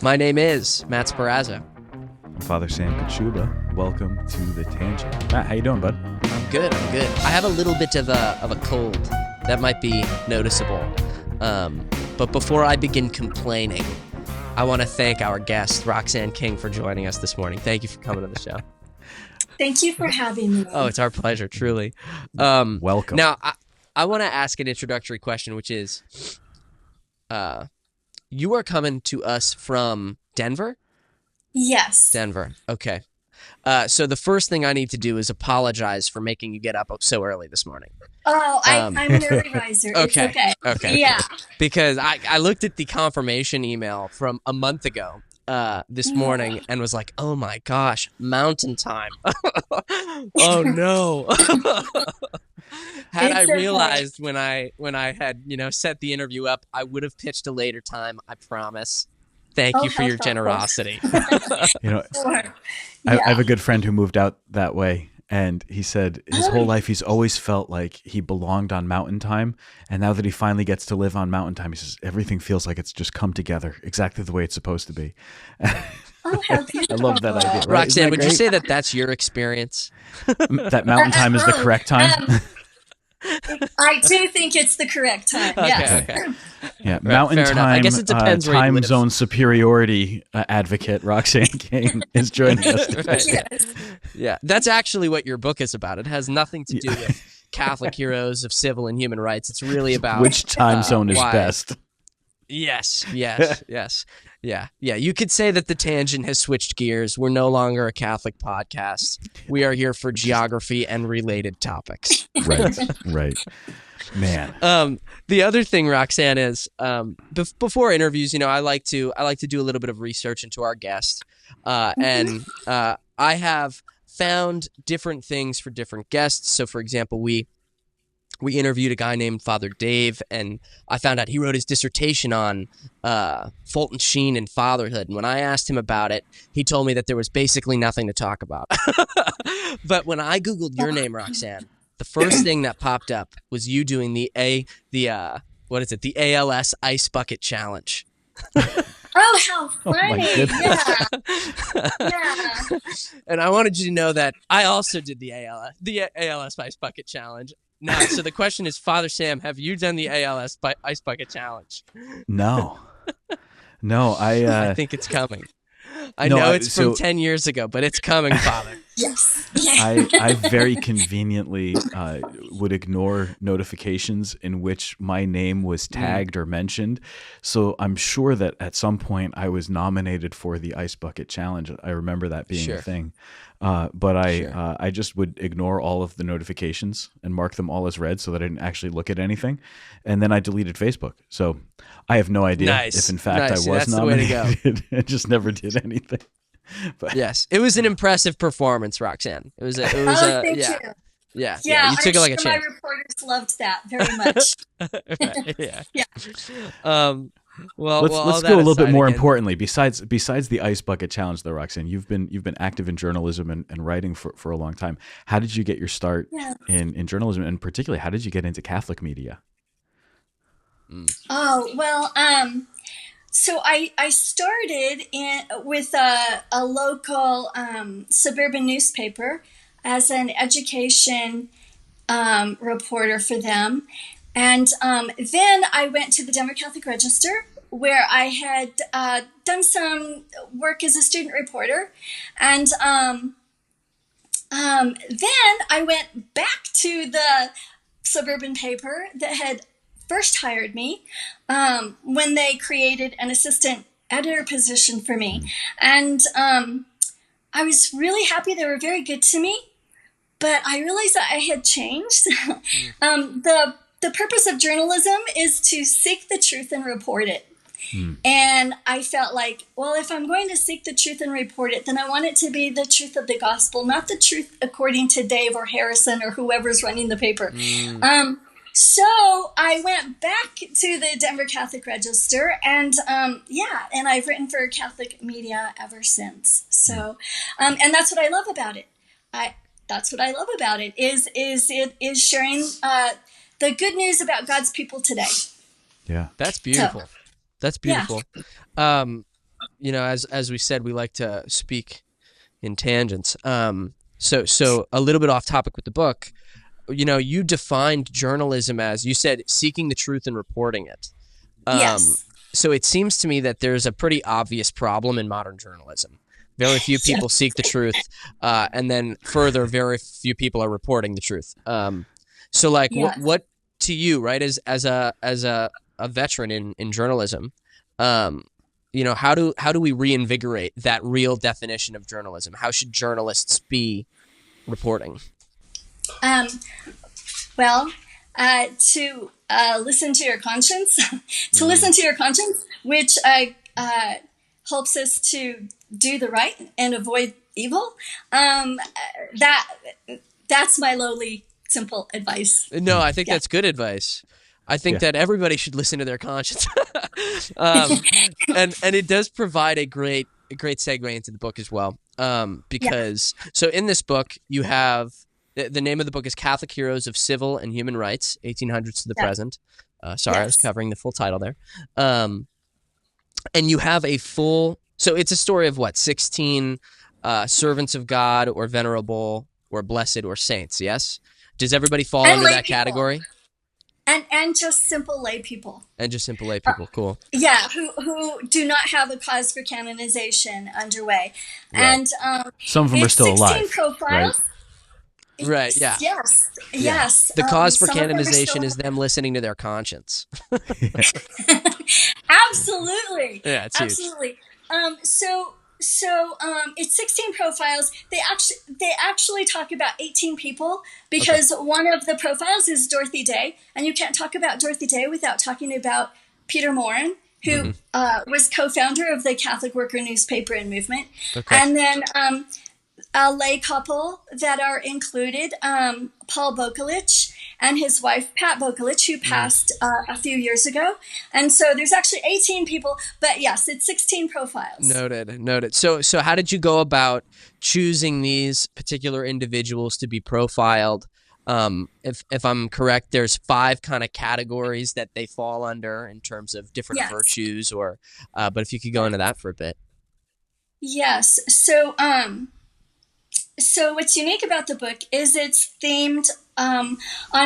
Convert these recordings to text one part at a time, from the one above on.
My name is Matt Sperrazza. I'm Father Sam Kachuba. Welcome to The Tangent. Matt, how you doing, bud? I'm good. I have a little bit of a cold. That might be noticeable. But before I begin complaining, I want to thank our guest, Roxanne King, for joining us this morning. Thank you for coming to the show. Thank you for having me. Oh, it's our pleasure, truly. Welcome. Now, I want to ask an introductory question, which is, you are coming to us from Denver? Yes. Denver. Okay. So the first thing I need to do is apologize for making you get up so early this morning. Oh, I'm an early riser. Okay. It's okay. Yeah. Because I looked at the confirmation email from a month ago this morning and was like, oh my gosh, mountain time. Oh no. Had I realized when I had, set the interview up, I would have pitched a later time, I promise. Thank you for your generosity. Sure. I have a good friend who moved out that way, and he said his whole life he's always felt like he belonged on mountain time, and now that he finally gets to live on mountain time, he says everything feels like it's just come together exactly the way it's supposed to be. Oh, how beautiful. I love that idea. Right? Roxanne, would you say that that's your experience? That mountain time is the correct time? I do think it's the correct time. Yes. Okay. Yeah, mountain fair enough. time. I guess it depends where you time live. zone superiority advocate Roxanne King is joining us today. Right. Yes. Yeah, that's actually what your book is about. It has nothing to do with Catholic heroes of civil and human rights. It's really about Which time zone is why. best? Yes. Yeah. You could say that the tangent has switched gears. We're no longer a Catholic podcast. We are here for geography and related topics. Right. Man. The other thing, Roxanne, is before interviews, I like to do a little bit of research into our guest, and I have found different things for different guests. So, for example, we interviewed a guy named Father Dave, and I found out he wrote his dissertation on Fulton Sheen and fatherhood. And when I asked him about it, he told me that there was basically nothing to talk about. But when I Googled your name, Roxanne, the first thing that popped up was you doing the ALS Ice Bucket Challenge. Oh, how funny. my goodness. Yeah. And I wanted you to know that I also did the ALS Ice Bucket Challenge. Now, so the question is, Father Sam, have you done the ALS Ice Bucket Challenge? No, I think it's coming. I know it's from 10 years ago, but it's coming, Father. Yes. I very conveniently would ignore notifications in which my name was tagged or mentioned. So I'm sure that at some point I was nominated for the Ice Bucket Challenge. I remember that being a thing. But I just would ignore all of the notifications and mark them all as read so that I didn't actually look at anything. And then I deleted Facebook. So I have no idea if in fact I was nominated. I just never did anything. But yes, it was an impressive performance, Roxanne. It was Thank you. Yeah, you took it like a sure champ. my reporters loved that very much. Right, yeah. Well, let's go a little bit more importantly. Besides the Ice Bucket Challenge, though, Roxanne, you've been active in journalism and writing for a long time. How did you get your start in journalism, and particularly how did you get into Catholic media? Oh, well, so I started with a local suburban newspaper as an education reporter for them. And then I went to the Denver Catholic Register, where I had done some work as a student reporter. And then I went back to the suburban paper that had first hired me when they created an assistant editor position for me. And I was really happy. They were very good to me. But I realized that I had changed. The purpose of journalism is to seek the truth and report it. And I felt like, well, if I'm going to seek the truth and report it, then I want it to be the truth of the gospel, not the truth according to Dave or Harrison or whoever's running the paper. So I went back to the Denver Catholic Register, and and I've written for Catholic media ever since. So, and that's what I love about it. That's what I love about it is it is sharing the good news about God's people today. Yeah, that's beautiful. So, that's beautiful. as we said, we like to speak in tangents. So a little bit off topic with the book. You defined journalism as, you said, seeking the truth and reporting it. Yes. So it seems to me that there's a pretty obvious problem in modern journalism. Very few people seek the truth, and then further, very few people are reporting the truth. So like, what to you, right, as a veteran in journalism, how do we reinvigorate that real definition of journalism? How should journalists be reporting? Well, to listen to your conscience, which helps us to do the right and avoid evil. That's my lowly, simple advice. No, I think that's good advice. I think that everybody should listen to their conscience. And it does provide a great segue into the book as well. Because so in this book you have the name of the book is Catholic Heroes of Civil and Human Rights, 1800s to the present. Sorry, I was covering the full title there. And you have so it's a story of 16 servants of God, or venerable, or blessed, or saints. Yes. Does everybody fall under that category? And just simple lay people. Cool. Yeah, who do not have a cause for canonization underway. Right. And some of them are still alive. Profiles. Right, yeah. Yes. The cause for canonization is them listening to their conscience. Absolutely. Yeah, it's absolutely. Huge. So it's 16 profiles. They actually talk about 18 people, because one of the profiles is Dorothy Day, and you can't talk about Dorothy Day without talking about Peter Morin, who was co-founder of the Catholic Worker newspaper and movement. And then a lay couple that are included, Paul Bokelich and his wife, Pat Bokelich, who passed a few years ago. And so there's actually 18 people, but yes, it's 16 profiles. Noted. So how did you go about choosing these particular individuals to be profiled? If I'm correct, there's 5 kind of categories that they fall under in terms of different virtues, but if you could go into that for a bit. Yes. So what's unique about the book is it's themed on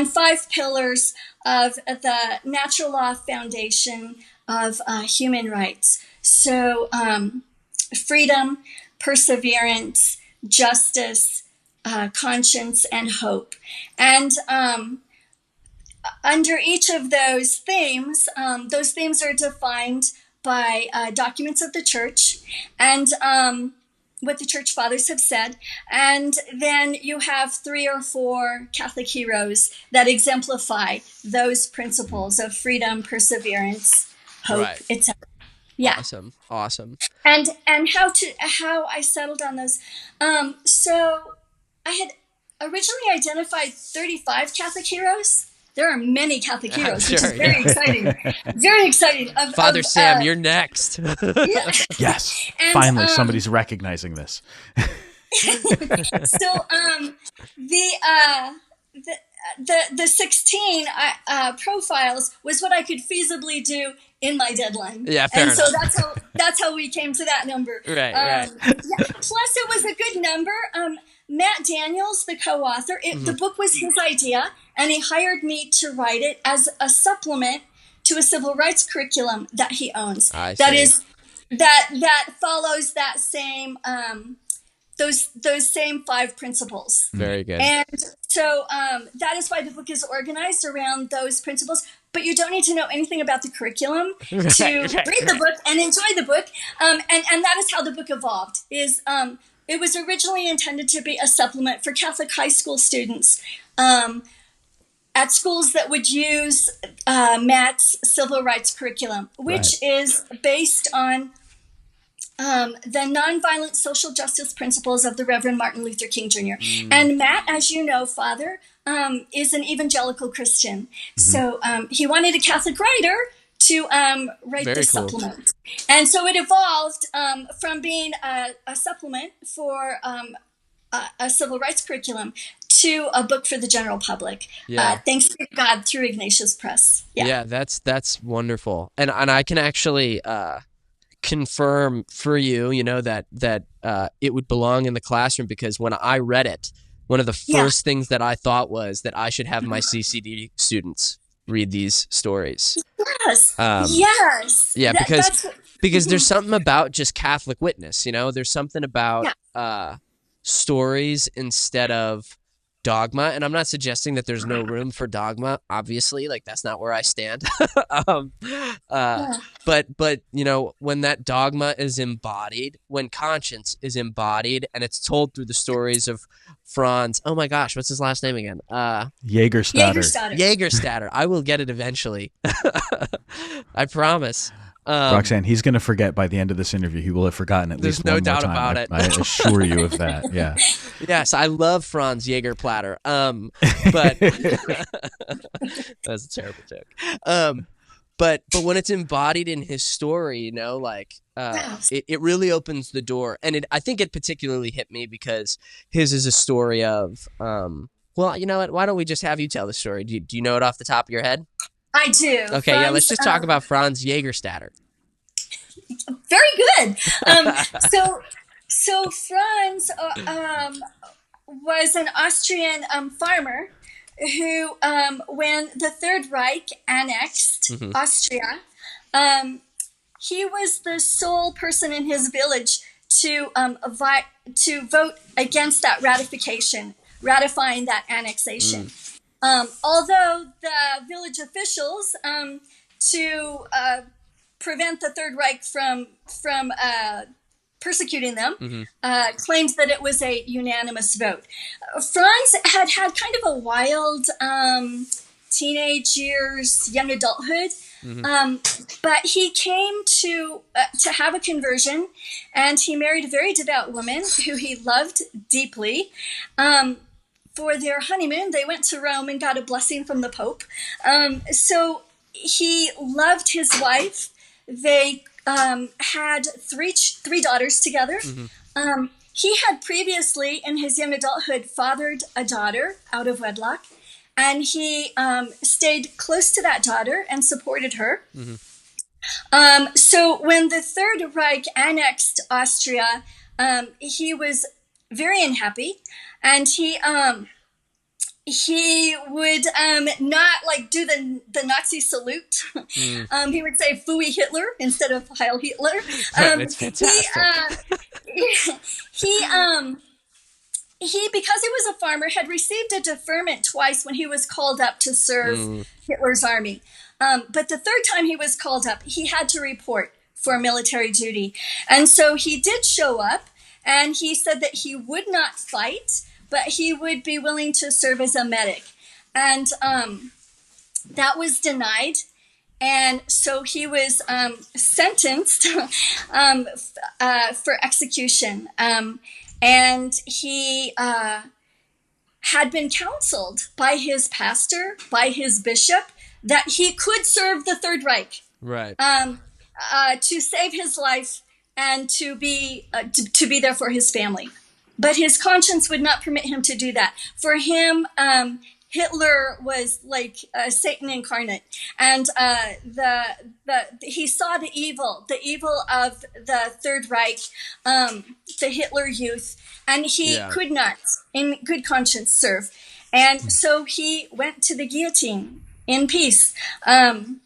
5 pillars of the natural law foundation of human rights. So freedom, perseverance, justice, conscience, and hope. And under each of those themes are defined by documents of the church and what the church fathers have said. And then you have 3 or 4 Catholic heroes that exemplify those principles of freedom, perseverance, hope, etc. Yeah. Awesome. And how I settled on those. So I had originally identified 35 Catholic heroes. There are many Catholic heroes, which is very exciting. Very exciting. Father Sam, you're next. Yes. And, finally, somebody's recognizing this. So the 16 profiles was what I could feasibly do in my deadline. Yeah, fair enough. So that's how we came to that number. Right. Yeah. Plus, it was a good number. Matt Daniels, the co-author, the book was his idea, and he hired me to write it as a supplement to a civil rights curriculum that he owns. That follows that same those same 5 principles. Very good. And so that is why the book is organized around those principles. But you don't need to know anything about the curriculum to read the book and enjoy the book. And that is how the book evolved. It was originally intended to be a supplement for Catholic high school students at schools that would use Matt's civil rights curriculum, which is based on the nonviolent social justice principles of the Reverend Martin Luther King Jr. And Matt, as you know, Father, is an evangelical Christian. So he wanted a Catholic writer to write this supplement. And so it evolved from being a supplement for a civil rights curriculum to a book for the general public. Thanks to God, through Ignatius Press. Yeah, that's wonderful. And I can actually confirm for you, that it would belong in the classroom, because when I read it, one of the first things that I thought was that I should have my CCD students read these stories. Yes. Yeah, because there's Mm-hmm. something about just Catholic witness, there's something about stories instead of dogma. And I'm not suggesting that there's no room for dogma, obviously, like that's not where I stand. um, but when that dogma is embodied, when conscience is embodied, and it's told through the stories of Franz, oh my gosh, what's his last name again? Jägerstätter. Jägerstätter. I will get it eventually. I promise. Roxanne, he's going to forget by the end of this interview. He will have forgotten at least one more time. There's no doubt about it. I assure you of that. Yeah. Yes, I love Franz Jägerplatter. But that's a terrible joke. But when it's embodied in his story, it really opens the door. And I think it particularly hit me because his is a story of, well, you know what? Why don't we just have you tell the story? Do you know it off the top of your head? I do. Okay, Franz, let's just talk about Franz Jägerstätter. Very good. So Franz was an Austrian farmer who, when the Third Reich annexed Austria, he was the sole person in his village to vote against that ratifying that annexation. Although the village officials, to prevent the Third Reich from persecuting them, claimed that it was a unanimous vote. Franz had kind of a wild teenage years, young adulthood, but he came to have a conversion, and he married a very devout woman who he loved deeply. For their honeymoon, they went to Rome and got a blessing from the Pope. So he loved his wife. They had three daughters together. He had previously, in his young adulthood, fathered a daughter out of wedlock, and he stayed close to that daughter and supported her. So when the Third Reich annexed Austria, he was very unhappy, and he would not do the Nazi salute. He would say "Fui Hitler" instead of "Heil Hitler." It's fantastic. He, because he was a farmer, had received a deferment twice when he was called up to serve Hitler's army. But the third time he was called up, he had to report for military duty. And so he did show up, and he said that he would not fight, but he would be willing to serve as a medic. And that was denied. And so he was sentenced for execution. And he had been counseled by his pastor, by his bishop, that he could serve the Third Reich, right? To save his life and to be there for his family. But his conscience would not permit him to do that. For him, Hitler was like Satan incarnate, and he saw the evil of the Third Reich, the Hitler Youth, and he could not, in good conscience, serve. And so he went to the guillotine in peace. And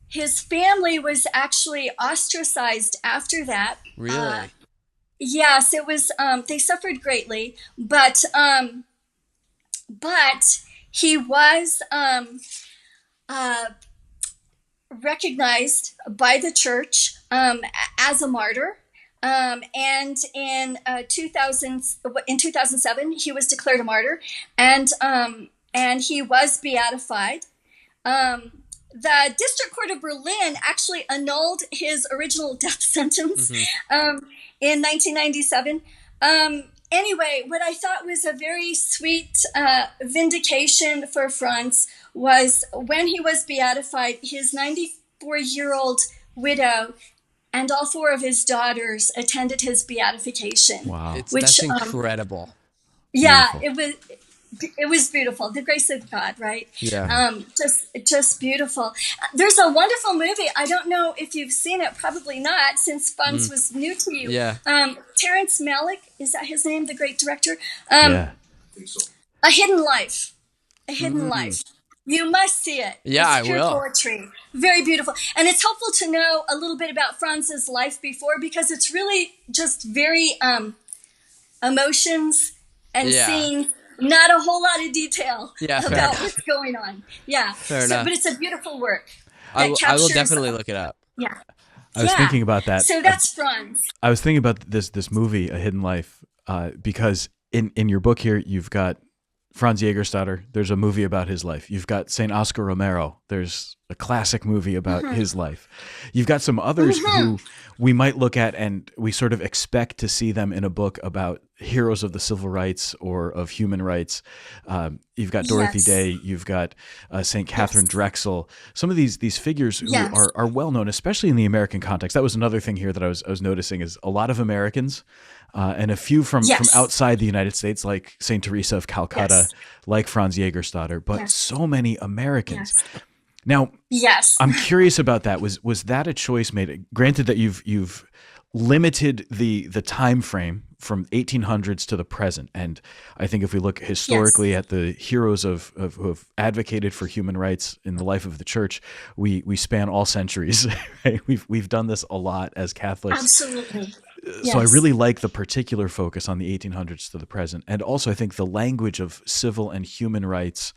his family was actually ostracized after that. Really? Yes, it was. They suffered greatly, but he was recognized by the church as a martyr. And in 2007, he was declared a martyr, and he was beatified. The District Court of Berlin actually annulled his original death sentence in 1997. Anyway, what I thought was a very sweet vindication for Franz was when he was beatified, his 94-year-old widow and all four of his daughters attended his beatification. Wow. That's incredible. Yeah, Beautiful. It was beautiful. The grace of God, right? Yeah. Just beautiful. There's a wonderful movie. I don't know if you've seen it. Probably not, since Franz was new to you. Yeah. Terrence Malick, is that his name? The great director. Yeah. A Hidden Life. A Hidden Life. You must see it. Yeah, It's pure I will. poetry. Very beautiful. And it's helpful to know a little bit about Franz's life before, because it's really just very emotions and seeing not a whole lot of detail about what's going on. Yeah. Fair enough. But it's a beautiful work. I will definitely look it up. Yeah. I was thinking about that. So that's Franz. I was thinking about this movie, A Hidden Life, because in your book here, you've got Franz Jägerstätter. There's a movie about his life. You've got St. Oscar Romero. There's a classic movie about his life. You've got some others who we might look at and we sort of expect to see them in a book about heroes of the civil rights or of human rights. You've got Dorothy Day. You've got St. Catherine Drexel. Some of these figures who are well known, especially in the American context. That was another thing here that I was noticing is a lot of Americans and a few from outside the United States, like St. Teresa of Calcutta, like Franz Jägerstätter, but so many Americans. Now, I'm curious about that. Was that a choice made? Granted that you've limited the time frame from 1800s to the present, and I think if we look historically at the heroes who have advocated for human rights in the life of the church, we span all centuries. Right? We've done this a lot as Catholics. Absolutely. So I really like the particular focus on the 1800s to the present, and also I think the language of civil and human rights.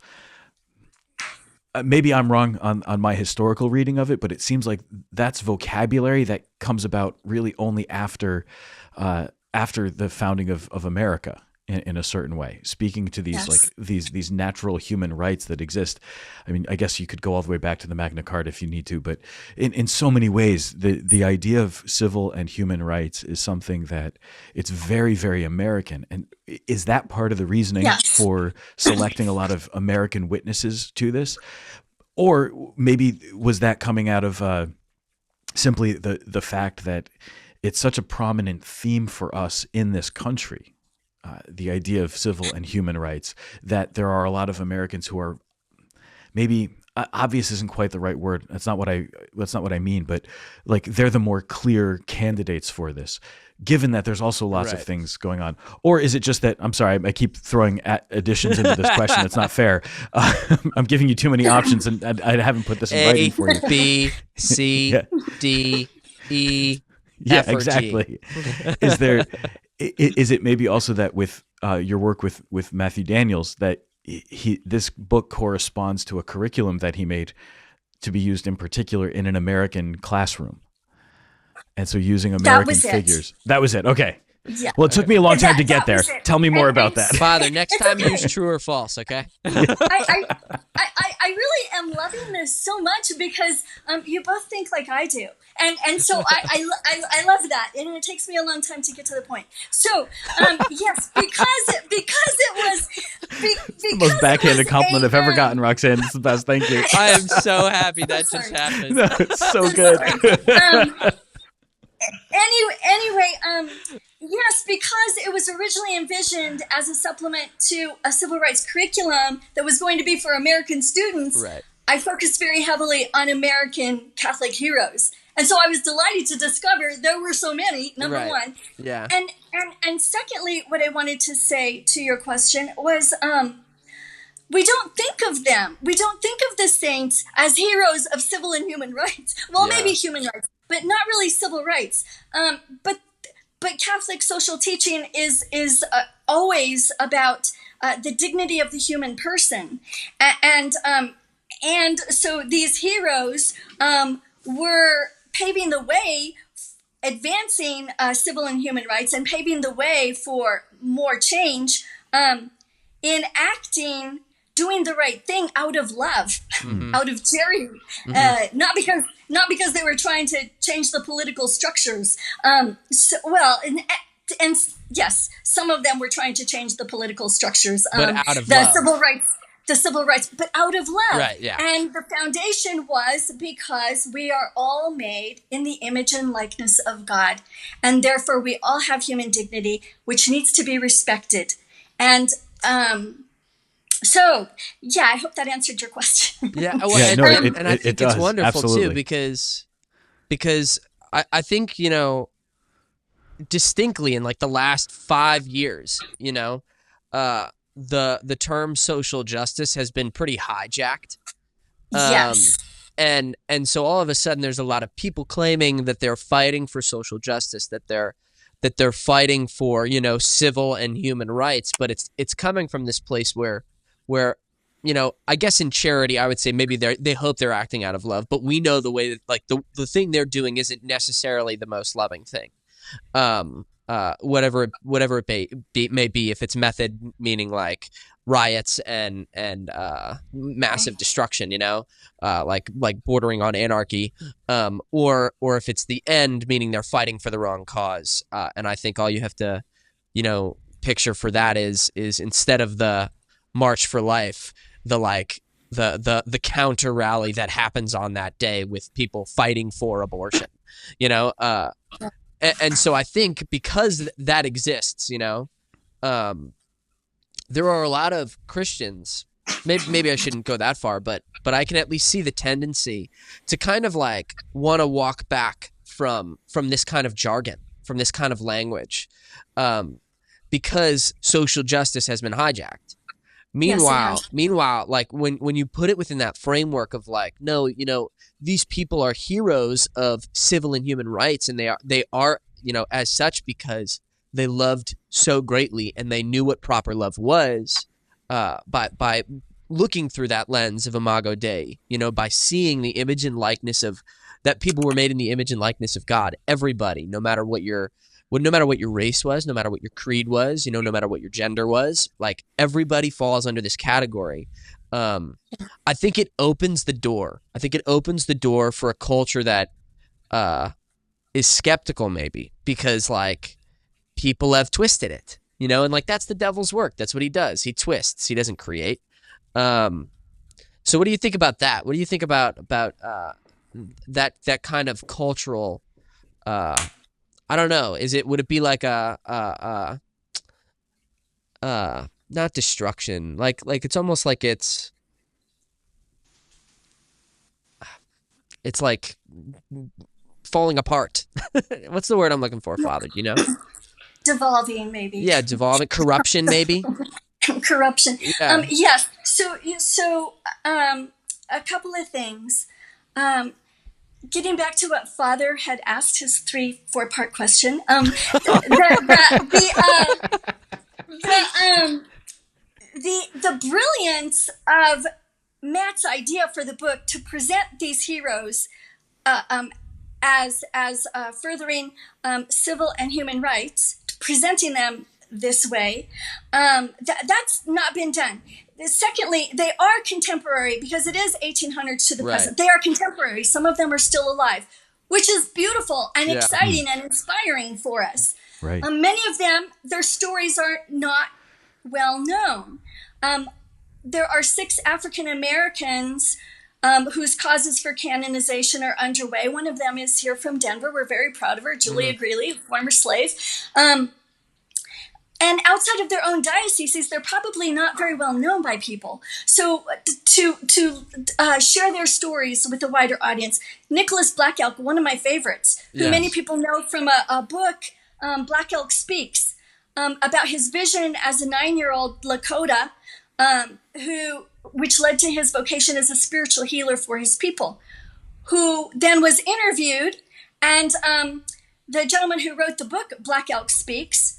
Maybe I'm wrong on my historical reading of it, but it seems like that's vocabulary that comes about really only after the founding of America in a certain way, speaking to these like these natural human rights that exist. I mean, I guess you could go all the way back to the Magna Carta if you need to, but in so many ways, the idea of civil and human rights is something that it's very, very American. And is that part of the reasoning for selecting a lot of American witnesses to this? Or maybe was that coming out of simply the fact that it's such a prominent theme for us in this country? The idea of civil and human rights, that there are a lot of Americans who are maybe obvious isn't quite the right word. That's not what I mean, but like they're the more clear candidates for this, given that there's also lots of things going on. Or is it just that, I'm sorry, I keep throwing additions into this question. It's not fair. I'm giving you too many options and I haven't put this in writing for you. A, B, C, D, E, yeah, F, or exactly. G. Is it maybe also that with your work with Matthew Daniels that this book corresponds to a curriculum that he made to be used in particular in an American classroom, and so using American figures? That was it. Okay. Yeah. Well, it took me a long time to get there. Tell me more about that. Father, next time use true or false, okay? I really am loving this so much because you both think like I do. And so I love that. And it takes me a long time to get to the point. So, yes, because it was... the most backhanded compliment I've ever gotten, Roxanne. It's the best. Thank you. I am so happy that just happened. No, it's so good. Anyway, yes, because it was originally envisioned as a supplement to a civil rights curriculum that was going to be for American students, I focused very heavily on American Catholic heroes. And so I was delighted to discover there were so many, number one. Yeah. And secondly, what I wanted to say to your question was we don't think of them. We don't think of the saints as heroes of civil and human rights. Well, maybe human rights, but not really civil rights. But Catholic social teaching is always about the dignity of the human person, and so these heroes were paving the way, advancing civil and human rights, and paving the way for more change, enacting, doing the right thing out of love, out of charity, not because they were trying to change the political structures. And yes, some of them were trying to change the political structures, but out of the love. civil rights, but out of love. Right, yeah. And the foundation was because we are all made in the image and likeness of God, and therefore we all have human dignity, which needs to be respected. And So yeah, I hope that answered your question. Yeah, well, Yeah, and, no, and I think it it's does. wonderful Absolutely. too, because I think, distinctly in like the last 5 years, the term social justice has been pretty hijacked. Um, Yes. and so all of a sudden there's a lot of people claiming that they're fighting for social justice, that they're fighting for, civil and human rights, but it's coming from this place where I guess in charity I would say maybe they hope they're acting out of love, but we know the way that like the thing they're doing isn't necessarily the most loving thing. Whatever it may be, if it's method, meaning like riots and massive destruction, like bordering on anarchy, or if it's the end, meaning they're fighting for the wrong cause. And I think all you have to, picture for that is instead of the March for Life, the like the counter rally that happens on that day with people fighting for abortion, you know. And so I think because that exists, there are a lot of Christians. Maybe I shouldn't go that far, but I can at least see the tendency to kind of like want to walk back from this kind of jargon, from this kind of language, because social justice has been hijacked. Yes, it Meanwhile, has. like when you put it within that framework of like, no, these people are heroes of civil and human rights, and they are as such because they loved so greatly and they knew what proper love was, by looking through that lens of Imago Dei, by seeing the image and likeness of that people were made in the image and likeness of God. Everybody, no matter what your race was, no matter what your creed was, no matter what your gender was, like everybody falls under this category. I think it opens the door. I think it opens the door for a culture that is skeptical, maybe, because like people have twisted it, and like that's the devil's work. That's what he does. He twists. He doesn't create. So what do you think about that? What do you think about that kind of cultural? I don't know. Would it be like not destruction? Like it's almost like it's like falling apart. What's the word I'm looking for, Father? Do you know? Devolving, maybe. Yeah, devolving, corruption, maybe. Corruption. Yeah. Yes. So, a couple of things. Getting back to what Father had asked, his 4-part question. The brilliance of Matt's idea for the book to present these heroes as furthering civil and human rights, presenting them this way, that's not been done. Secondly, they are contemporary because it is 1800s to the Right. present. They are contemporary. Some of them are still alive, which is beautiful and Yeah. exciting and inspiring for us. Right. Many of them, their stories are not well known. There are 6 African Americans whose causes for canonization are underway. One of them is here from Denver. We're very proud of her, Julia Greeley, former slave. And outside of their own dioceses, they're probably not very well known by people. So to share their stories with a wider audience, Nicholas Black Elk, one of my favorites, who Yes. many people know from a book, Black Elk Speaks, about his vision as a 9-year-old Lakota, which led to his vocation as a spiritual healer for his people, who then was interviewed, and the gentleman who wrote the book, Black Elk Speaks,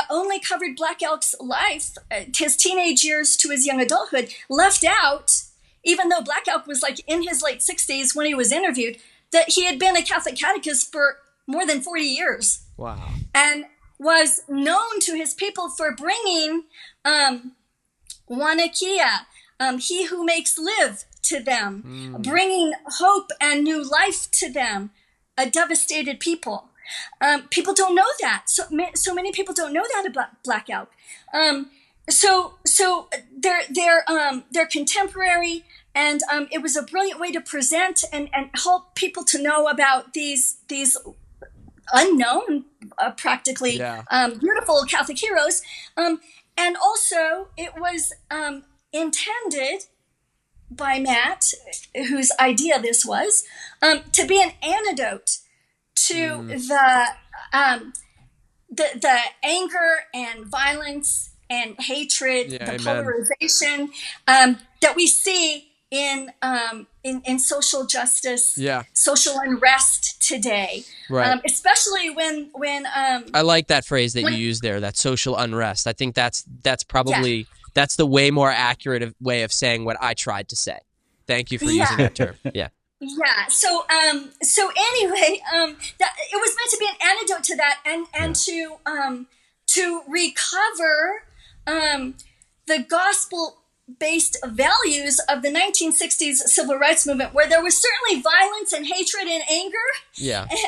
only covered Black Elk's life, his teenage years to his young adulthood, left out, even though Black Elk was like in his late 60s when he was interviewed, that he had been a Catholic catechist for more than 40 years. Wow. And was known to his people for bringing Wanakia, he who makes live, to them, bringing hope and new life to them, a devastated people. People don't know that. So many people don't know that about Black Elk. So they're contemporary, and it was a brilliant way to present and help people to know about these unknown, practically Yeah. beautiful Catholic heroes. And also, it was intended by Matt, whose idea this was, to be an antidote to the anger and violence and hatred, the amen. polarization that we see in social justice, social unrest today, right? Especially when I like that phrase that you used there, that social unrest. I think that's probably that's the way more accurate way of saying what I tried to say. Thank you for using that term. Yeah. Yeah. So anyway, that it was meant to be an antidote to that, and to recover the gospel-based values of the 1960s civil rights movement, where there was certainly violence and hatred and anger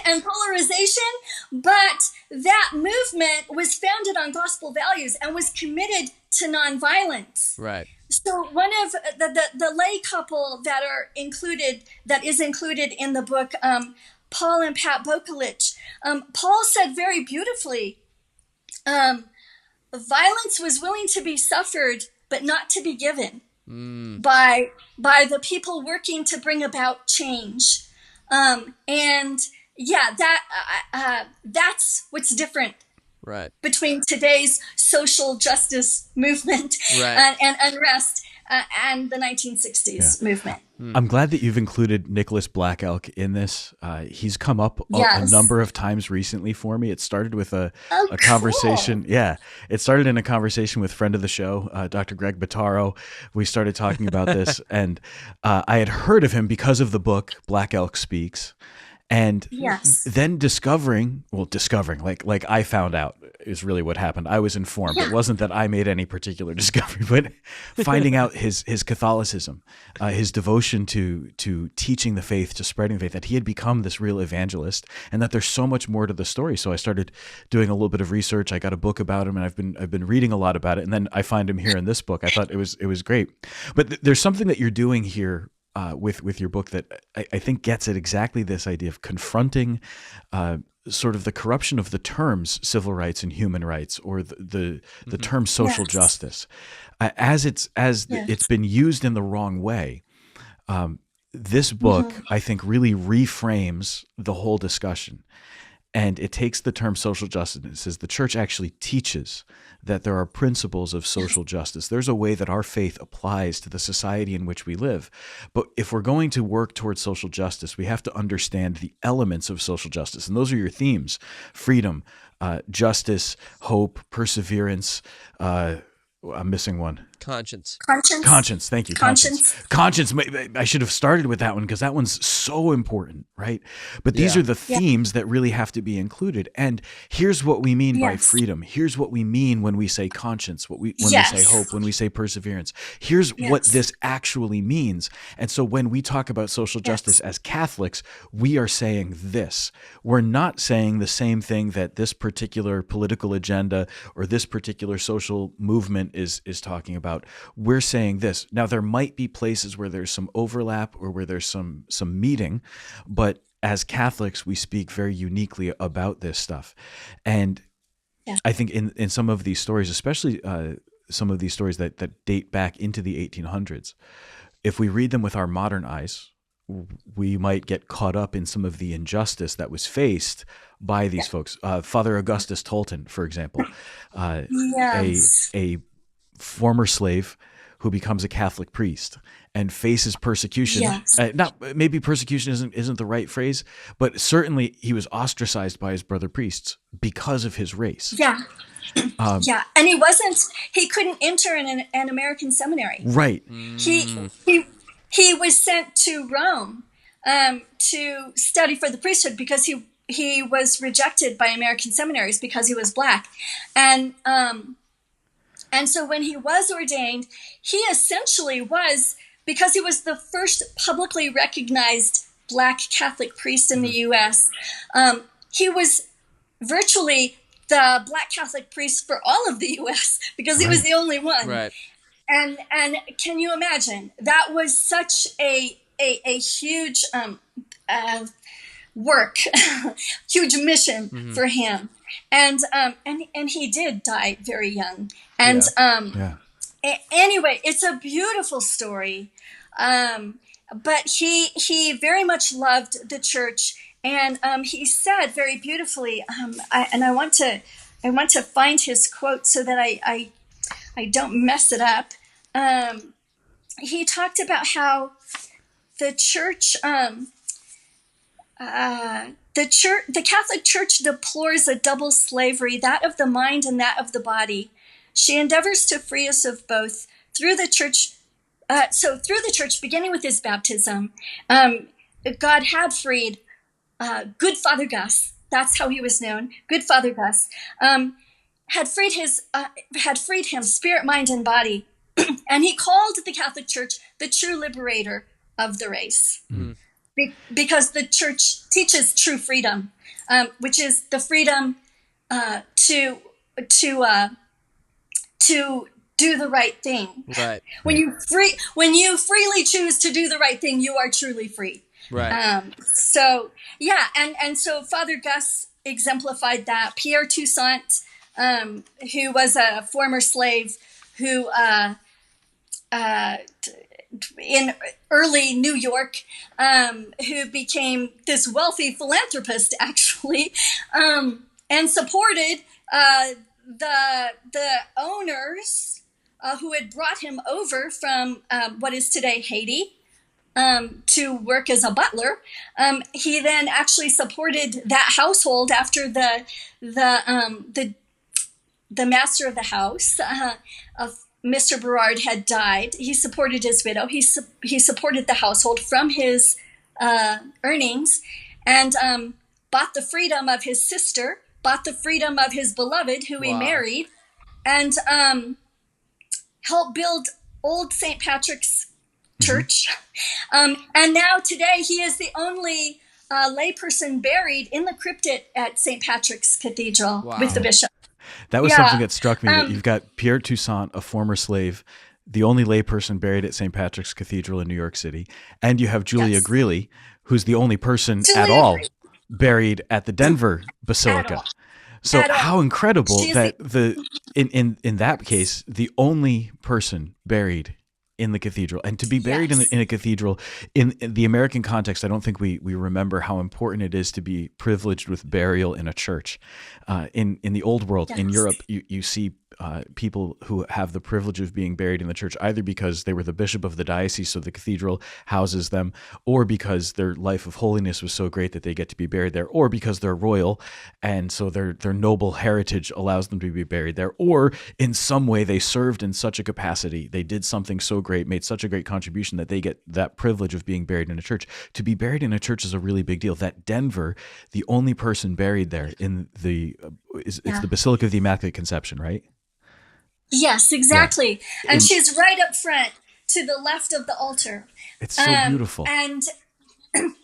and polarization, but that movement was founded on gospel values and was committed to nonviolence. Right. So one of the lay couple that is included in the book, Paul and Pat Bokelich, Paul said very beautifully, violence was willing to be suffered, but not to be given by the people working to bring about change. That's what's different. Right. Between today's social justice movement and unrest and the 1960s movement. I'm glad that you've included Nicholas Black Elk in this. He's come up a number of times recently for me. It started with a conversation. Cool. Yeah, it started in a conversation with friend of the show, Dr. Greg Bottaro. We started talking about this, and I had heard of him because of the book Black Elk Speaks. And then discovering, like I found out is really what happened. I was informed. It wasn't that I made any particular discovery, but finding out his Catholicism, his devotion to teaching the faith, to spreading the faith, that he had become this real evangelist, and that there's so much more to the story. So I started doing a little bit of research. I got a book about him, and I've been reading a lot about it. And then I find him here in this book. I thought it was great. But there's something that you're doing here with your book that I think gets at exactly this idea of confronting sort of the corruption of the terms civil rights and human rights, or the term social justice, as it's been used in the wrong way. This book, I think, really reframes the whole discussion. And it takes the term social justice and it says the church actually teaches that there are principles of social justice. There's a way that our faith applies to the society in which we live. But if we're going to work towards social justice, we have to understand the elements of social justice. And those are your themes: freedom, justice, hope, perseverance. I'm missing one. Conscience. Thank you. Conscience. I should have started with that one because that one's so important, right? But these are the themes that really have to be included. And here's what we mean by freedom. Here's what we mean when we say conscience, when we say hope, when we say perseverance. Here's what this actually means. And so when we talk about social justice as Catholics, we are saying this. We're not saying the same thing that this particular political agenda or this particular social movement is talking about. We're saying this. Now, there might be places where there's some overlap or where there's some meeting, but as Catholics, we speak very uniquely about this stuff. And I think in some of these stories, especially some of these stories that date back into the 1800s, if we read them with our modern eyes, we might get caught up in some of the injustice that was faced by these folks. Father Augustus Tolton, for example, a former slave who becomes a Catholic priest and faces persecution. Maybe persecution isn't the right phrase, but certainly he was ostracized by his brother priests because of his race. And he couldn't enter in an American seminary. Right. He was sent to Rome to study for the priesthood because he was rejected by American seminaries because he was Black. And so when he was ordained, he essentially was, because he was the first publicly recognized Black Catholic priest in the U.S., he was virtually the Black Catholic priest for all of the U.S. because he was the only one. Right. And can you imagine? That was such a huge work, huge mission for him. And he did die very young. And Anyway, it's a beautiful story. But he very much loved the church, and he said very beautifully. I want to find his quote so that I don't mess it up. He talked about how the church. The Catholic Church deplores a double slavery, that of the mind and that of the body. She endeavors to free us of both through the church. Through the church, beginning with his baptism, God had freed Good Father Gus. That's how he was known. Good Father Gus had freed him, spirit, mind, and body, and he called the Catholic Church the true liberator of the race. Mm. Because the church teaches true freedom, which is the freedom to do the right thing. Right. When you freely choose to do the right thing, you are truly free. Right. So Father Gus exemplified that. Pierre Toussaint, who was a former slave, who in early New York, who became this wealthy philanthropist, actually, and supported the owners who had brought him over from what is today Haiti to work as a butler. He then actually supported that household after the master of the house of Mr. Berard had died. He supported his widow. He supported the household from his earnings, and bought the freedom of his sister, bought the freedom of his beloved, who he married, and helped build old St. Patrick's Church. And now today he is the only layperson buried in the crypt at St. Patrick's Cathedral with the bishop. That was something that struck me, that you've got Pierre Toussaint, a former slave, the only layperson buried at St. Patrick's Cathedral in New York City, and you have Julia Greeley, who's the only person at all buried at the Denver Basilica. So how incredible that in that case, the only person buried in the cathedral, and to be buried in a cathedral in the American context, I don't think we remember how important it is to be privileged with burial in a church. In the old world, in Europe, you see people who have the privilege of being buried in the church, either because they were the bishop of the diocese, so the cathedral houses them, or because their life of holiness was so great that they get to be buried there, or because they're royal, and so their noble heritage allows them to be buried there, or in some way they served in such a capacity, they did something so great, made such a great contribution that they get that privilege of being buried in a church. To be buried in a church is a really big deal. That Denver, the only person buried there in the it's the Basilica of the Immaculate Conception, right? Yes, exactly. Yeah. And she's right up front to the left of the altar. It's so beautiful. And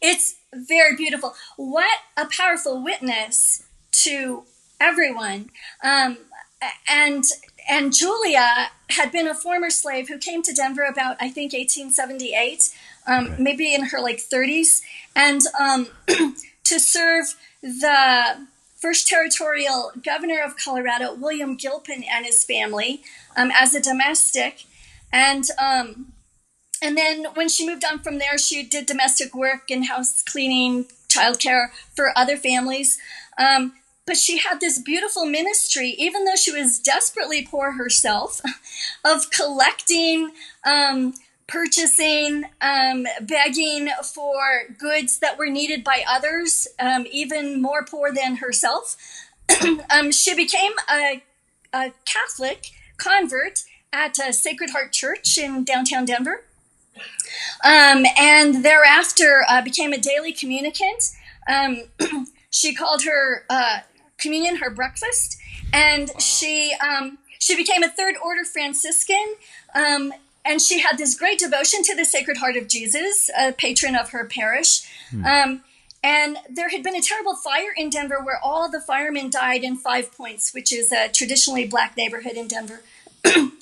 it's very beautiful. What a powerful witness to everyone. And Julia had been a former slave who came to Denver about, I think, 1878, maybe in her 30s, and to serve the first territorial governor of Colorado, William Gilpin, and his family as a domestic. And then when she moved on from there, she did domestic work and house cleaning, childcare for other families. But she had this beautiful ministry, even though she was desperately poor herself, of collecting, purchasing, begging for goods that were needed by others, even more poor than herself. She became a Catholic convert at Sacred Heart Church in downtown Denver, and thereafter became a daily communicant. She called her communion her breakfast, and she became a Third Order Franciscan. And she had this great devotion to the Sacred Heart of Jesus, a patron of her parish. And there had been a terrible fire in Denver where all the firemen died in 5 Points, which is a traditionally Black neighborhood in Denver.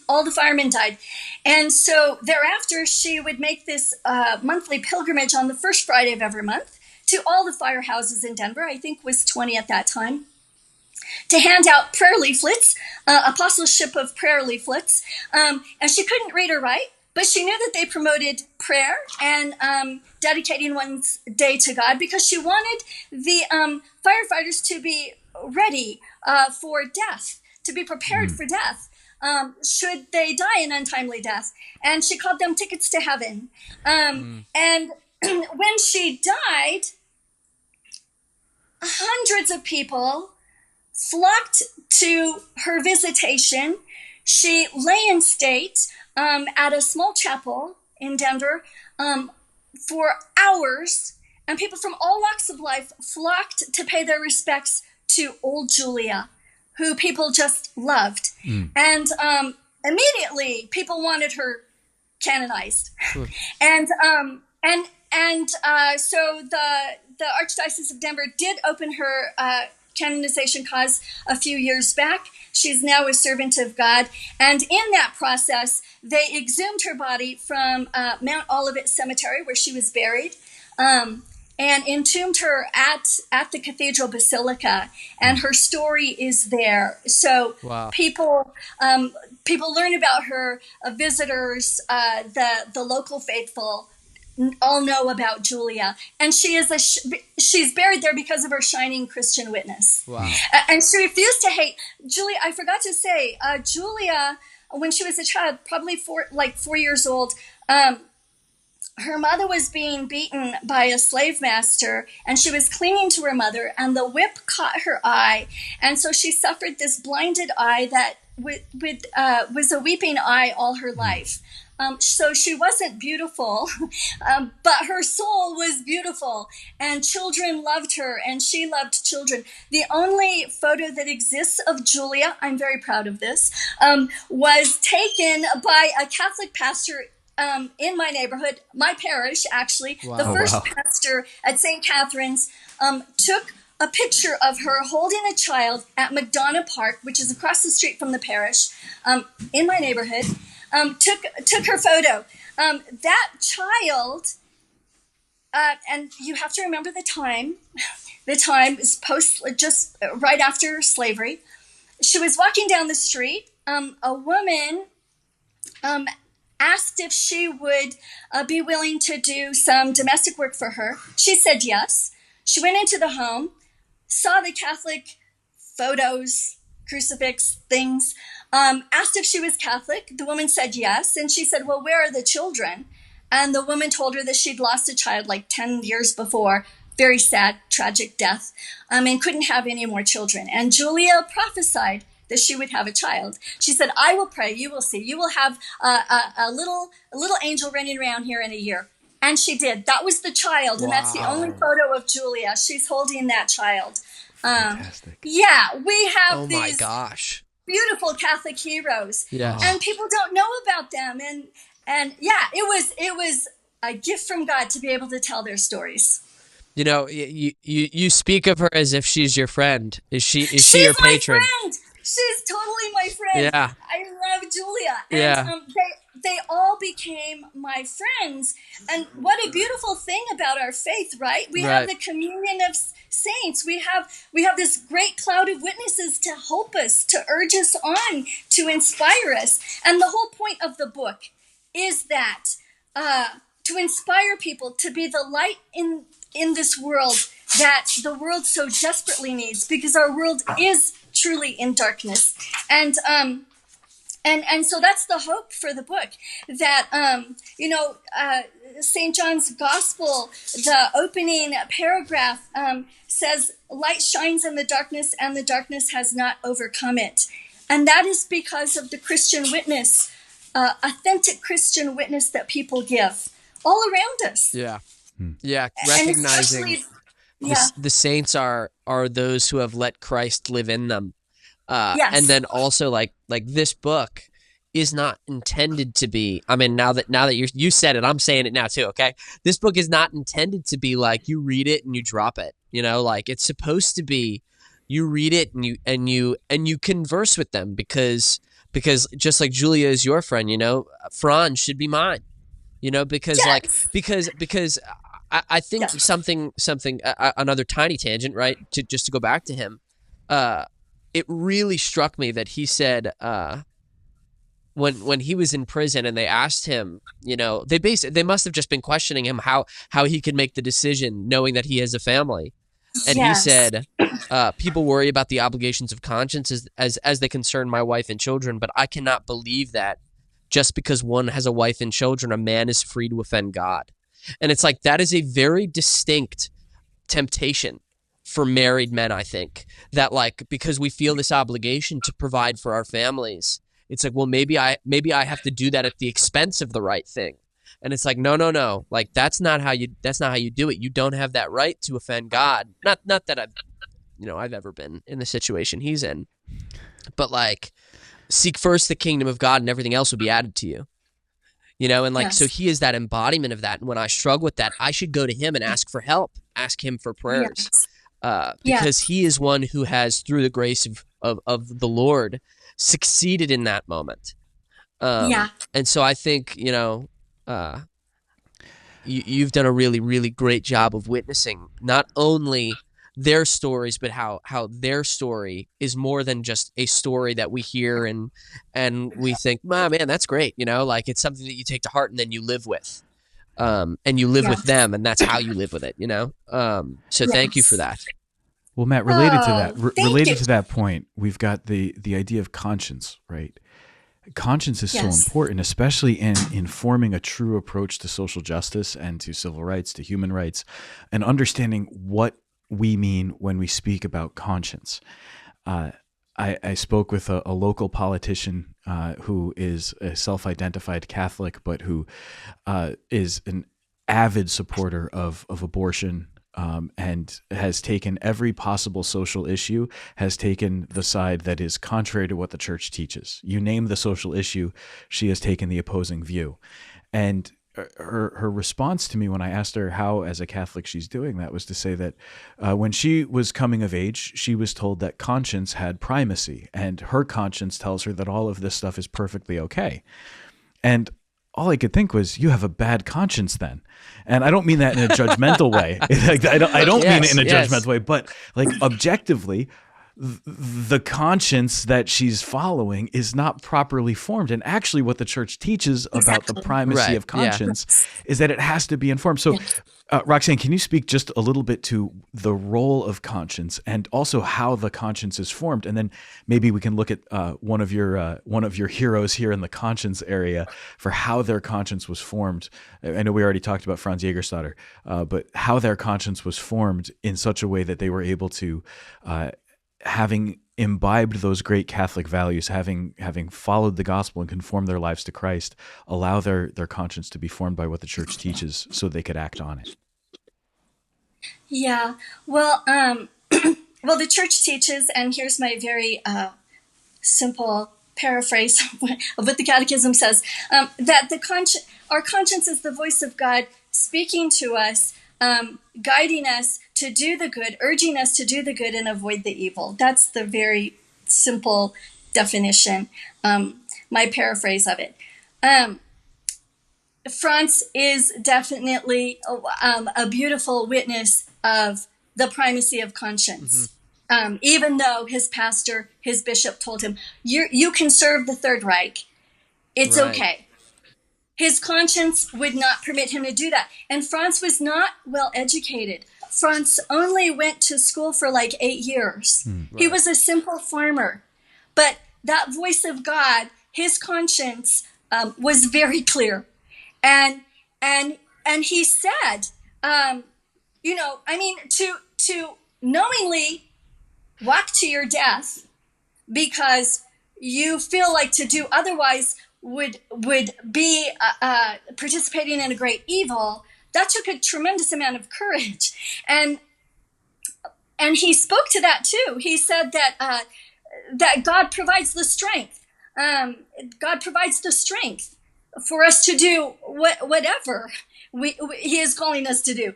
All the firemen died. And so thereafter, she would make this monthly pilgrimage on the first Friday of every month to all the firehouses in Denver. I think was 20 at that time. to hand out prayer leaflets, apostleship of prayer leaflets. And she couldn't read or write, but she knew that they promoted prayer and dedicating one's day to God, because she wanted the firefighters to be ready for death, to be prepared for death, should they die an untimely death. And she called them tickets to heaven. And when she died, hundreds of people flocked to her visitation. She lay in state at a small chapel in Denver for hours, and people from all walks of life flocked to pay their respects to old Julia, who people just loved. And immediately people wanted her canonized. And so the Archdiocese of Denver did open her canonization cause a few years back. She's now a servant of God. And in that process, they exhumed her body from Mount Olivet Cemetery, where she was buried, and entombed her at the Cathedral Basilica. And her story is there. So people learn about her, visitors, the local faithful, all know about Julia, and she's buried there because of her shining Christian witness. Wow! And she refused to hate Julia. I forgot to say, Julia, when she was a child, probably 4 years old, her mother was being beaten by a slave master, and she was clinging to her mother, and the whip caught her eye, and so she suffered this blinded eye that was a weeping eye all her life. So she wasn't beautiful, but her soul was beautiful, and children loved her, and she loved children. The only photo that exists of Julia, I'm very proud of this, was taken by a Catholic pastor in my neighborhood, my parish, actually. Wow. The first pastor at St. Catherine's took a picture of her holding a child at McDonough Park, which is across the street from the parish, in my neighborhood. Took her photo. That child, and you have to remember the time. The time is just right after slavery. She was walking down the street. A woman asked if she would be willing to do some domestic work for her. She said yes. She went into the home, saw the Catholic photos, crucifix, things, asked if she was Catholic. The woman said yes. And she said, well, where are the children? And the woman told her that she'd lost a child 10 years before. Very sad, tragic death, and couldn't have any more children. And Julia prophesied that she would have a child. She said, I will pray, you will see. You will have a little angel running around here in a year. And she did. That was the child. And that's the only photo of Julia. She's holding that child. Fantastic. Yeah, we have my these gosh. beautiful Catholic heroes. Yes. And people don't know about them. And yeah, it was a gift from God to be able to tell their stories. You know, you speak of her as if she's your friend. Is she your patron? She's my friend. She's totally my friend. Yeah. I love Julia. And yeah. They all became my friends. And what a beautiful thing about our faith, right? We have the communion of saints. We have this great cloud of witnesses to help us, to urge us on, to inspire us. And the whole point of the book is that to inspire people to be the light in this world that the world so desperately needs, because our world is truly in darkness. And so that's the hope for the book, that, St. John's Gospel, the opening paragraph says, light shines in the darkness and the darkness has not overcome it. And that is because of the Christian witness, authentic Christian witness that people give all around us. Yeah. Yeah. Recognizing the saints are those who have let Christ live in them. Yes. And then also like this book is not intended to be, I mean, now that you said it, I'm saying it now too. Okay. This book is not intended to be like, you read it and you drop it, like it's supposed to be, you read it and you converse with them because just like Julia is your friend, Franz should be mine, because because I think something another tiny tangent, right? To go back to him, it really struck me that he said, when he was in prison and they asked him, they must have just been questioning him how he could make the decision knowing that he has a family. And he Yes. said, people worry about the obligations of conscience as they concern my wife and children, but I cannot believe that just because one has a wife and children, a man is free to offend God. And it's like, that is a very distinct temptation for married men, I think, that like, because we feel this obligation to provide for our families, it's like, well, maybe I have to do that at the expense of the right thing. And it's like, no. Like, that's not how you do it. You don't have that right to offend God. Not that I've ever been in the situation he's in, but like, seek first the kingdom of God and everything else will be added to you. And like, Yes. so he is that embodiment of that. And when I struggle with that, I should go to him and ask for help, ask him for prayers, because he is one who has, through the grace of the Lord, succeeded in that moment. And so I think, you've done a really, really great job of witnessing not only their stories, but how their story is more than just a story that we hear and we think, man, that's great. Like, it's something that you take to heart and then you live with, and you live with them, and that's how you live with it, so thank you for that. Well, Matt, related to that point, we've got the idea of conscience, right? Conscience is so important, especially in forming a true approach to social justice and to civil rights, to human rights, and understanding what we mean when we speak about conscience. I spoke with a local politician who is a self-identified Catholic, but who is an avid supporter of abortion, and has taken every possible social issue, has taken the side that is contrary to what the church teaches. You name the social issue, she has taken the opposing view. And her response to me when I asked her how, as a Catholic, she's doing that, was to say that when she was coming of age, she was told that conscience had primacy, and her conscience tells her that all of this stuff is perfectly okay. And all I could think was, you have a bad conscience then. And I don't mean that in a judgmental way. I don't mean it in a judgmental way, but like, objectively, the conscience that she's following is not properly formed. And actually what the church teaches about the primacy of conscience is that it has to be informed. So Roxanne, can you speak just a little bit to the role of conscience and also how the conscience is formed? And then maybe we can look at one of your heroes here in the conscience area for how their conscience was formed. I know we already talked about Franz Jägerstätter, but how their conscience was formed in such a way that they were able to, having imbibed those great Catholic values, having followed the gospel and conformed their lives to Christ, allow their conscience to be formed by what the church teaches so they could act on it. Yeah. Well, well, the church teaches, and here's my very simple paraphrase of what the Catechism says, that our conscience is the voice of God speaking to us, guiding us to do the good, urging us to do the good and avoid the evil. That's the very simple definition, my paraphrase of it. Franz is definitely a beautiful witness of the primacy of conscience. Even though his pastor, his bishop told him, you can serve the Third Reich. It's okay. His conscience would not permit him to do that. And Franz was not well educated. Franz only went to school for like 8 years. He was a simple farmer. But that voice of God, his conscience was very clear. And he said, to knowingly walk to your death because you feel like to do otherwise would be participating in a great evil. That took a tremendous amount of courage, and he spoke to that too. He said that God provides the strength. God provides the strength for us to do whatever He is calling us to do.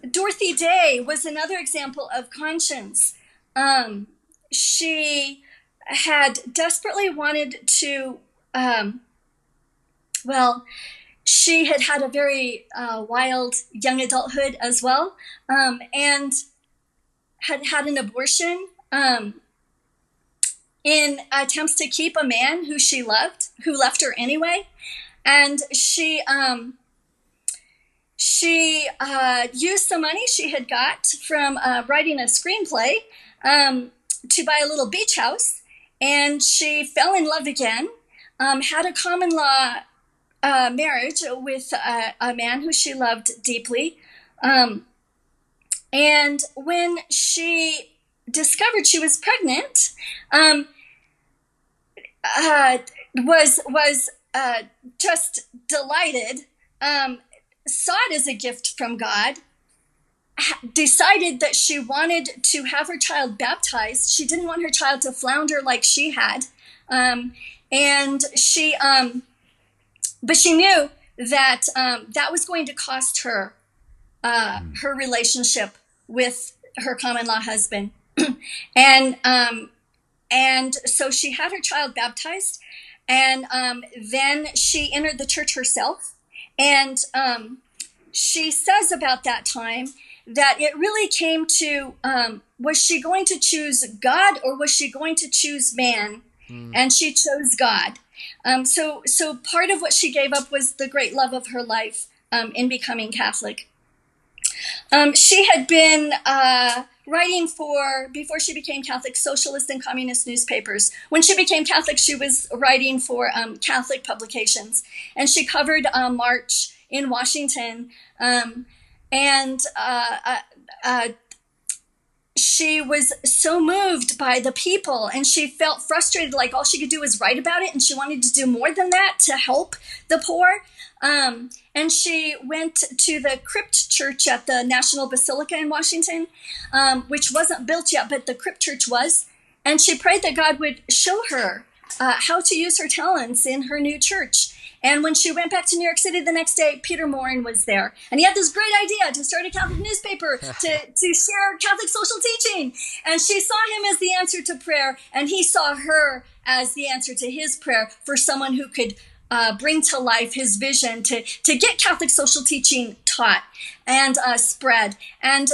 Dorothy Day was another example of conscience. She had desperately wanted to, she had a very wild young adulthood as well, and had an abortion in attempts to keep a man who she loved, who left her anyway. And she used the money she had got from writing a screenplay to buy a little beach house. And she fell in love again, had a common law marriage with a man who she loved deeply. And when she discovered she was pregnant, was just delighted, saw it as a gift from God, decided that she wanted to have her child baptized. She didn't want her child to flounder like she had. And she, but she knew that that was going to cost her her relationship with her common law husband. And so she had her child baptized, and then she entered the church herself. And she says about that time that it really came to, was she going to choose God or was she going to choose man? And she chose God. So part of what she gave up was the great love of her life in becoming Catholic. She had been writing for, before she became Catholic, socialist and communist newspapers. When she became Catholic, she was writing for Catholic publications, and she covered March in Washington. She was so moved by the people, and she felt frustrated, like all she could do was write about it, and she wanted to do more than that to help the poor. And she went to the crypt church at the National Basilica in Washington, which wasn't built yet, but the crypt church was. And she prayed that God would show her how to use her talents in her new church. And when she went back to New York City the next day, Peter Morin was there. And he had this great idea to start a Catholic newspaper to share Catholic social teaching. And she saw him as the answer to prayer, and he saw her as the answer to his prayer for someone who could bring to life his vision to get Catholic social teaching taught and spread, and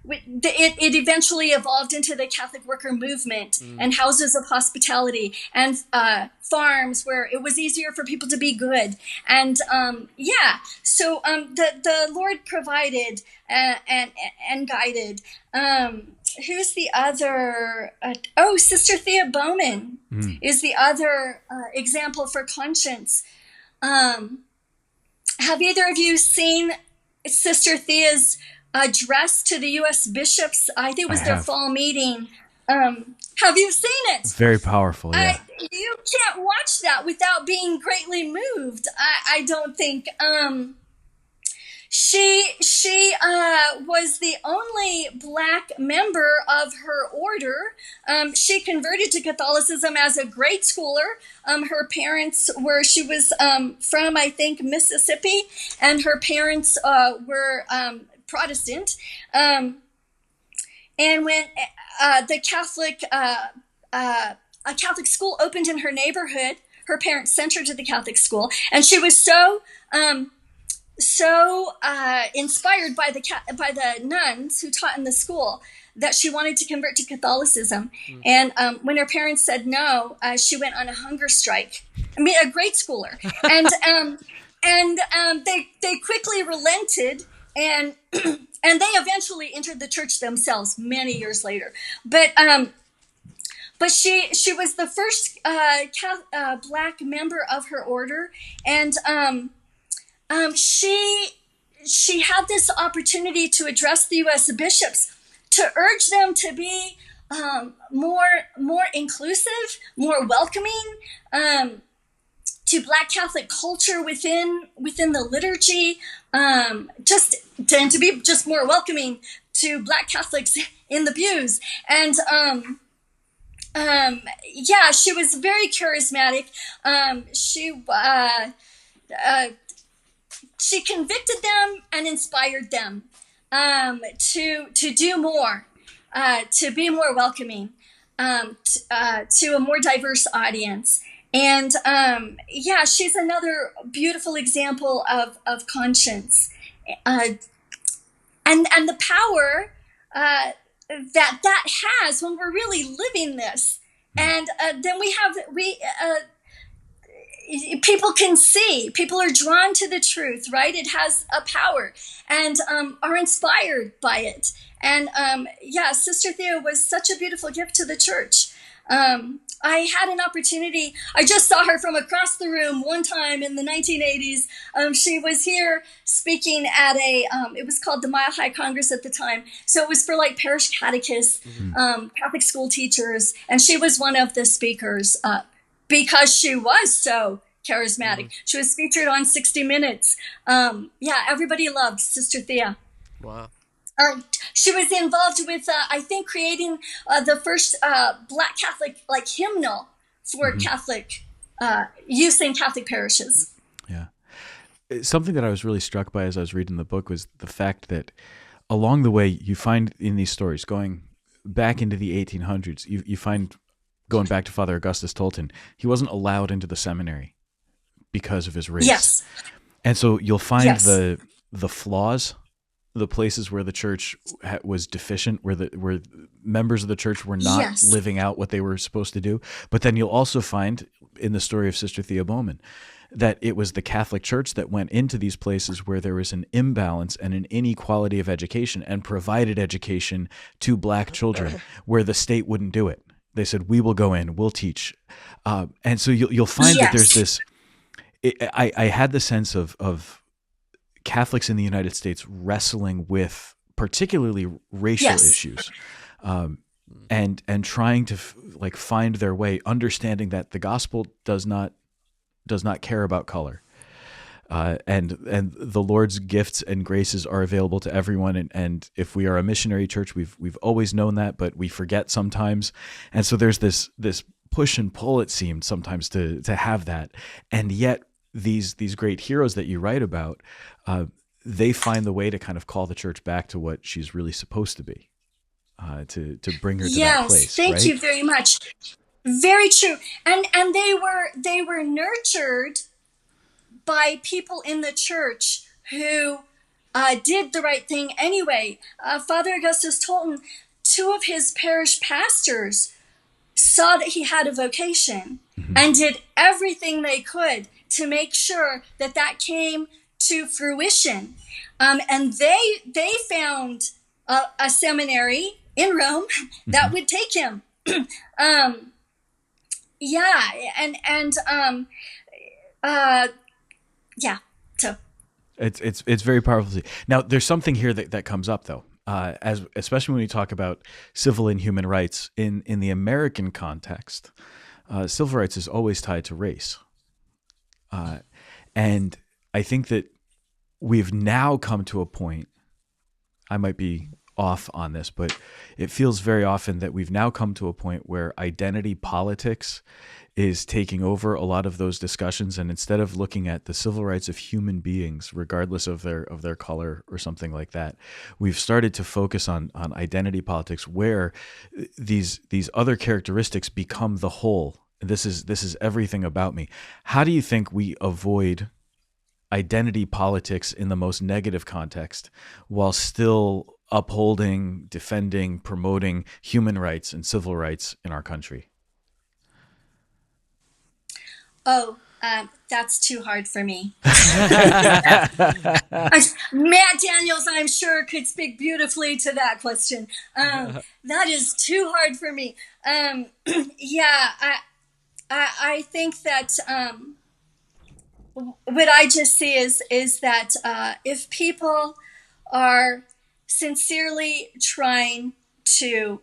it eventually evolved into the Catholic worker movement and houses of hospitality and farms where it was easier for people to be good. And so the Lord provided and guided. Who's the other? Sister Thea Bowman is the other example for conscience. Have either of you seen Sister Thea's address to the U.S. bishops? I think it was their fall meeting. Have you seen it? Very powerful, yeah. You can't watch that without being greatly moved, I don't think. She was the only Black member of her order. She converted to Catholicism as a grade schooler. Her parents she was from, I think, Mississippi, and her parents were Protestant. And when the Catholic, a Catholic school opened in her neighborhood, her parents sent her to the Catholic school, and she was so inspired by the nuns who taught in the school that she wanted to convert to Catholicism. And when her parents said no, she went on a hunger strike. I mean, a grade schooler, and they quickly relented, and they eventually entered the church themselves many years later. But she was the first Black member of her order, and she had this opportunity to address the U.S. bishops, to urge them to be more inclusive, more welcoming to Black Catholic culture within the liturgy, and to be just more welcoming to Black Catholics in the pews. And she was very charismatic. She convicted them and inspired them to do more, to be more welcoming, to a more diverse audience. And she's another beautiful example of conscience, and the power that has when we're really living this. And then people can see, people are drawn to the truth, right? It has a power, and are inspired by it. And Sister Thea was such a beautiful gift to the church. I had an opportunity. I just saw her from across the room one time in the 1980s. She was here speaking at it was called the Mile High Congress at the time. So it was for like parish catechists, Catholic school teachers. And she was one of the speakers because she was so charismatic. She was featured on 60 Minutes. Everybody loved Sister Thea. Wow. She was involved with, I think, creating the first Black Catholic hymnal for Catholic use in Catholic parishes. Yeah. Something that I was really struck by as I was reading the book was the fact that along the way you find in these stories, going back into the 1800s, you find, going back to Father Augustus Tolton, he wasn't allowed into the seminary because of his race. Yes. And so you'll find the flaws, the places where the church was deficient, where members of the church were not living out what they were supposed to do. But then you'll also find in the story of Sister Thea Bowman that it was the Catholic Church that went into these places where there was an imbalance and an inequality of education and provided education to Black children where the state wouldn't do it. They said, we will go in, we'll teach. And so you'll find that there's this, I had the sense of Catholics in the United States wrestling with particularly racial issues, and trying to find their way, understanding that the gospel does not care about color, and the Lord's gifts and graces are available to everyone. And if we are a missionary church, we've always known that, but we forget sometimes. And so there's this push and pull, it seemed sometimes, to have that, and yet these great heroes that you write about, they find the way to kind of call the church back to what she's really supposed to be, to bring her to that place. Thank you very much. Very true. And they were nurtured by people in the church who did the right thing anyway. Father Augustus Tolton, 2 of his parish pastors saw that he had a vocation and did everything they could to make sure that came to fruition. And they found a seminary in Rome that would take him. So it's very powerful. Now, there's something here that comes up though, especially when we talk about civil and human rights in the American context. Civil rights is always tied to race. And I think that we've now come to a point, I might be off on this, but it feels very often that we've now come to a point where identity politics is taking over a lot of those discussions. And instead of looking at the civil rights of human beings, regardless of their color or something like that, we've started to focus on identity politics, where these other characteristics become the whole. This is everything about me. How do you think we avoid identity politics in the most negative context while still upholding, defending, promoting human rights and civil rights in our country? That's too hard for me. Matt Daniels, I'm sure, could speak beautifully to that question. That is too hard for me. I think that what I just see is that if people are sincerely trying to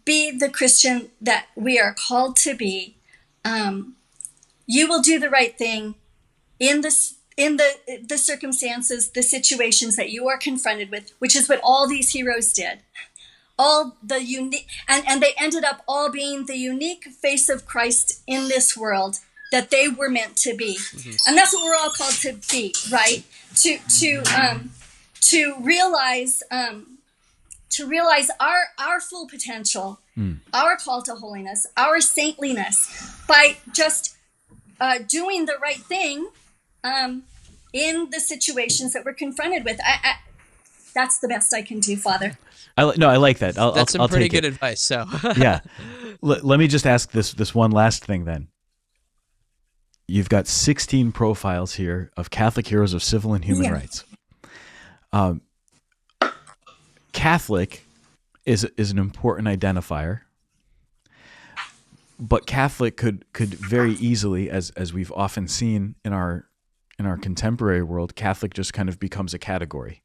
be the Christian that we are called to be, you will do the right thing in the circumstances, the situations that you are confronted with, which is what all these heroes did. All the unique, and they ended up all being the unique face of Christ in this world that they were meant to be. And that's what we're all called to be, right? To realize our full potential, our call to holiness, our saintliness, by just doing the right thing in the situations that we're confronted with. that's the best I can do, Father. I like that. That's some I'll pretty take good it. advice. So Yeah. Let me just ask this one last thing then. You've got 16 profiles here of Catholic heroes of civil and human rights. Catholic is an important identifier, but Catholic could very easily, as we've often seen in our contemporary world, Catholic just kind of becomes a category.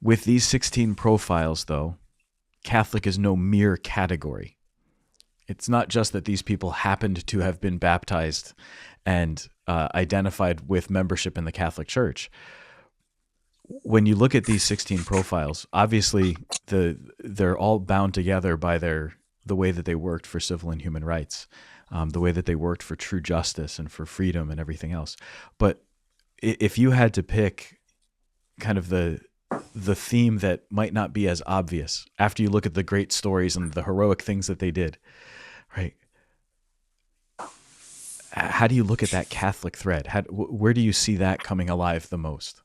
With these 16 profiles, though, Catholic is no mere category. It's not just that these people happened to have been baptized and identified with membership in the Catholic Church. When you look at these 16 profiles, obviously they're all bound together by the way that they worked for civil and human rights, the way that they worked for true justice and for freedom and everything else. But if you had to pick kind of the theme that might not be as obvious after you look at the great stories and the heroic things that they did, right? How do you look at that Catholic thread? Where do you see that coming alive the most?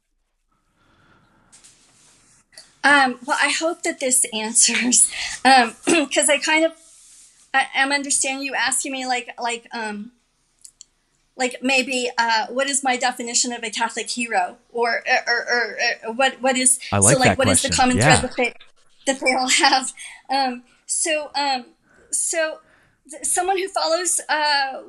Well, I hope that this answers, because I'm understanding you asking me like maybe what is my definition of a Catholic hero, or what is I like that what question. is the common Yeah. thread that they all have? So someone who follows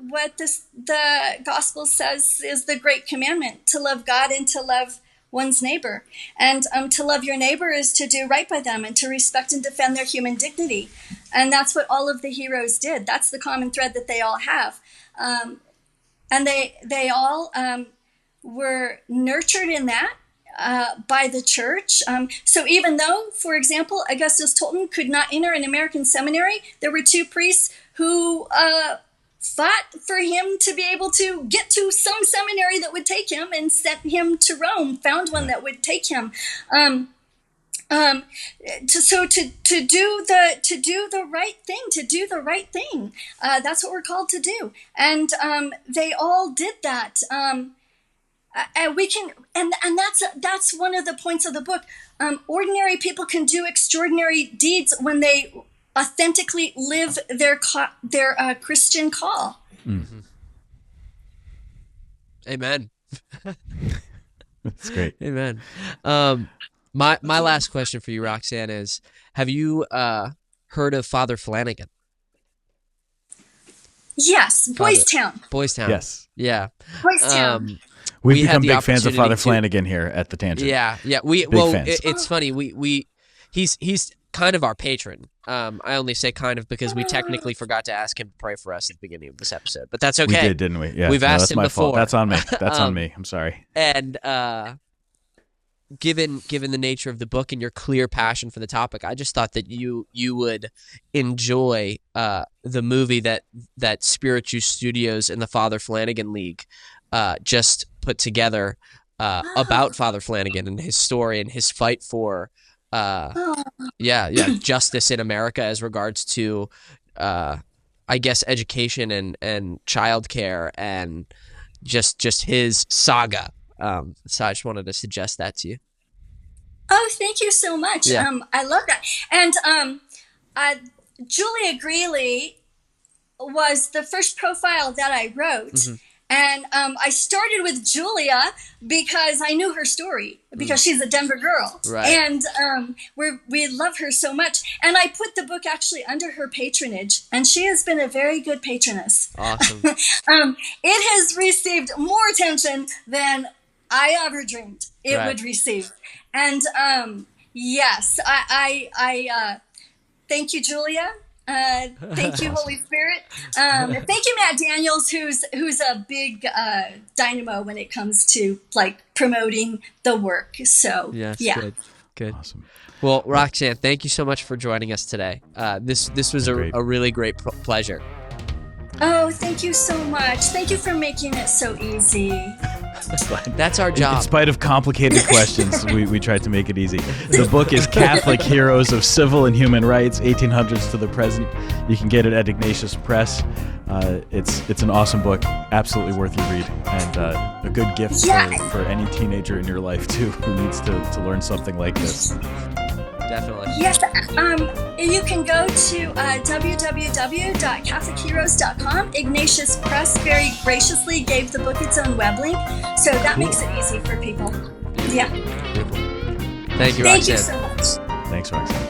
what the gospel says is the great commandment, to love God and to love one's neighbor. And to love your neighbor is to do right by them and to respect and defend their human dignity. And that's what all of the heroes did. That's the common thread that they all have. And they all were nurtured in that by the church. So even though, for example, Augustus Tolton could not enter an American seminary, there were two priests who fought for him to be able to get to some seminary that would take him, and sent him to Rome, found one that would take him. To do the right thing. That's what we're called to do. And they all did that. And we can, and that's one of the points of the book. Ordinary people can do extraordinary deeds when they authentically live their Christian call. Mm-hmm. Amen. That's great. Amen. My last question for you, Roxanne, is: have you heard of Father Flanagan? Yes, Boys Town. Boys Town. Yes. Yeah. Boys Town. We've had become the big fans of opportunity Father to- Flanagan here at the Tangent. Yeah. fans. It's funny. He's kind of our patron. I only say kind of because we technically forgot to ask him to pray for us at the beginning of this episode, but that's okay. We did, didn't we? Yeah. We've asked that's him my before. fault. That's on me. That's on me. I'm sorry. And given the nature of the book and your clear passion for the topic, I just thought that you would enjoy the movie that Spiritu Studios and the Father Flanagan League just put together about Father Flanagan and his story and his fight for justice in America as regards to I guess education and childcare and just his saga. So I just wanted to suggest that to you. Oh, thank you so much. Yeah. I love that. And Julia Greeley was the first profile that I wrote. Mm-hmm. And I started with Julia because I knew her story, because she's a Denver girl. Right. And we love her so much. And I put the book actually under her patronage, and she has been a very good patroness. Awesome. It has received more attention than I ever dreamed it Right. would receive. And yes, I thank you, Julia. Thank you, Holy Spirit. Thank you, Matt Daniels, who's a big dynamo when it comes to like promoting the work. So Yes, yeah. Good. Awesome. Well, Roxanne, thank you so much for joining us today. This was a really great pleasure. Oh, thank you so much. Thank you for making it so easy. That's our In job. spite of complicated questions, we tried to make it easy. The book is Catholic Heroes of Civil and Human Rights, 1800s to the Present. You can get it at Ignatius Press. It's an awesome book, absolutely worth your read, and a good gift for any teenager in your life too who needs to learn something like this. Definitely. Yes, you can go to www.catholicheroes.com. Ignatius Press very graciously gave the book its own web link, so that makes it easy for people. Yeah. Thank you, Roxanne. Thank you so much. Thanks, Roxanne.